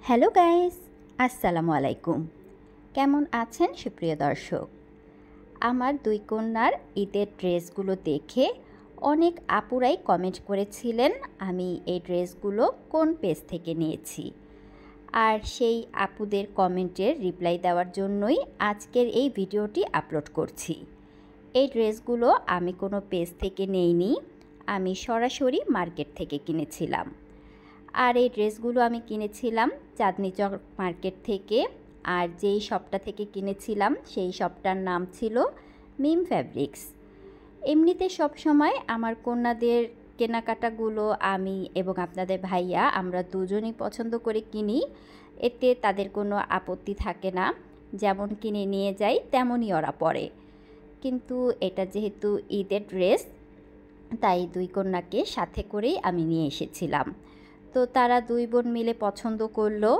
Hello guys, আসসালামু আলাইকুম। কেমন আছেন সুপ্রিয় দর্শক? আমার দুই কন্যার ঈদের ড্রেসগুলো দেখে অনেক আপুরাই কমেন্ট করেছিলেন আমি এই ড্রেসগুলো কোন পেজ থেকে নিয়েছি। আর সেই আপুদের কমেন্টের রিপ্লাই দেওয়ার জন্যই আজকের এই ভিডিওটি আপলোড করছি। এই ড্রেসগুলো আমি কোনো পেজ থেকে নেইনি, আমি সরাসরি মার্কেট থেকে কিনেছিলাম। আর এই ড্রেসগুলো আমি কিনেছিলাম চাঁদনি চক মার্কেট থেকে। আর যেই শপটা থেকে কিনেছিলাম সেই শপটার নাম ছিল মিম ফ্যাব্রিক্স। এমনিতে সব সময় আমার কন্যাদের কেনাকাটাগুলো আমি এবং আপনাদের ভাইয়া আমরা দুজনই পছন্দ করে কিনি, এতে তাদের কোনো আপত্তি থাকে না। যেমন কিনে নিয়ে যাই তেমনই ওরা পরে। কিন্তু এটা যেহেতু ঈদের ড্রেস, তাই দুই কন্যাকে সাথে করেই আমি নিয়ে এসেছিলাম। তো তারা দুই বোন মিলে পছন্দ করলো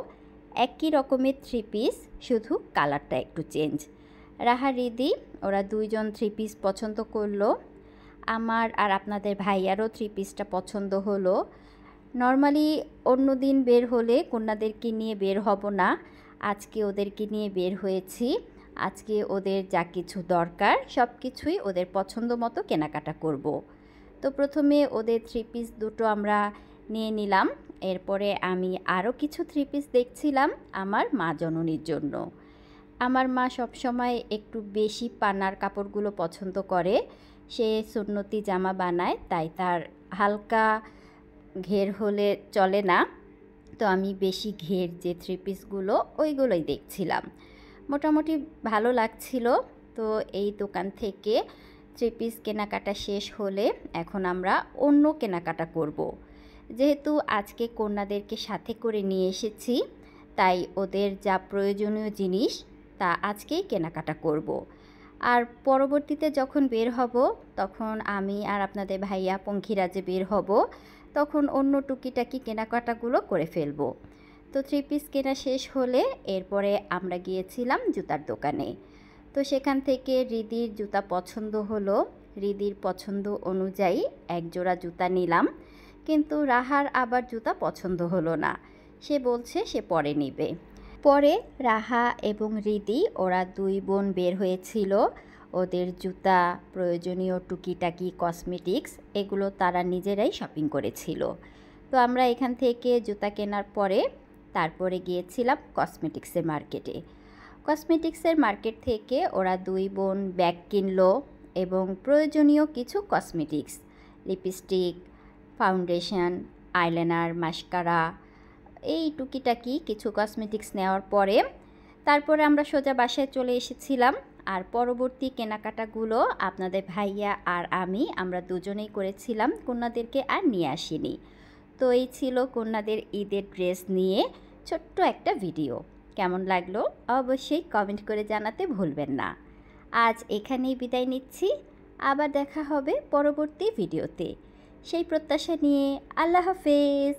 একই রকমের থ্রি পিস, শুধু কালারটা একটু চেঞ্জ। রাহা রিদি ওরা দুইজন থ্রি পিস পছন্দ করলো। আমার আর আপনাদের ভাইয়ারও থ্রি পিসটা পছন্দ হলো। নর্মালি অন্য দিন বের হলে কন্যাদেরকে নিয়ে বের হব না, আজকে ওদেরকে নিয়ে বের হয়েছি। আজকে ওদের যা কিছু দরকার সব কিছুই ওদের পছন্দ মতো কেনাকাটা করব। তো প্রথমে ওদের থ্রি পিস দুটো আমরা নিয়ে নিলাম। এরপরে আমি আরও কিছু থ্রি পিস দেখছিলাম আমার মা জননীর জন্য। আমার মা সবসময় একটু বেশি পানার কাপড়গুলো পছন্দ করে, সে সুন্নতি জামা বানায়, তাই তার হালকা ঘের হলে চলে না। তো আমি বেশি ঘের যে থ্রি পিসগুলো ওইগুলোই দেখছিলাম, মোটামুটি ভালো লাগছিল। তো এই দোকান থেকে থ্রি পিস কেনাকাটা শেষ হলে এখন আমরা অন্য কেনাকাটা করব। যেহেতু আজকে কন্যাদেরকে সাথে করে নিয়ে এসেছি, তাই ওদের যা প্রয়োজনীয় জিনিস তা আজকেই কেনাকাটা করব। আর পরবর্তীতে যখন বের হব তখন আমি আর আপনাদের ভাইয়া পঙ্খিরাজে বের হব, তখন অন্য টুকিটাকি কেনাকাটাগুলো করে ফেলবো। তো থ্রি পিস কেনা শেষ হলে এরপরে আমরা গিয়েছিলাম জুতার দোকানে। তো সেখান থেকে রিদির জুতা পছন্দ হলো, রিদির পছন্দ অনুযায়ী এক জোড়া জুতা নিলাম। কিন্তু রাহার আবার জুতা পছন্দ হলো না, সে বলছে সে পরে নেবে। পরে রাহা এবং রিদি ওরা দুই বোন বের হয়েছিল, ওদের জুতা প্রয়োজনীয় টুকিটাকি কসমেটিক্স এগুলো তারা নিজেরাই শপিং করেছিল। তো আমরা এখান থেকে জুতা কেনার পরে তারপরে গিয়েছিলাম কসমেটিক্সের মার্কেটে। কসমেটিক্সের মার্কেট থেকে ওরা দুই বোন ব্যাগ কিনলো এবং প্রয়োজনীয় কিছু cosmetics, lipstick, foundation, eyeliner, mascara, এই টুকিটাকি কিছু কসমেটিক্স নেওয়ার পরে তারপরে আমরা সোজা বাসায় চলে এসেছিলাম। আর পরবর্তী কেনাকাটাগুলো আপনাদের ভাইয়া আর আমরা দুজনেই করেছিলাম, কন্যাদেরকে আর নিয়ে আসিনি। তো এই ছিল কন্যাদের ঈদের ড্রেস নিয়ে ছোট্ট একটা ভিডিও। কেমন লাগলো অবশ্যই কমেন্ট করে জানাতে ভুলবেন না। আজ এখানেই বিদায় নিচ্ছি, আবার দেখা হবে পরবর্তী ভিডিওতে। সেই প্রত্যাশা নিয়ে আল্লাহ হাফেজ।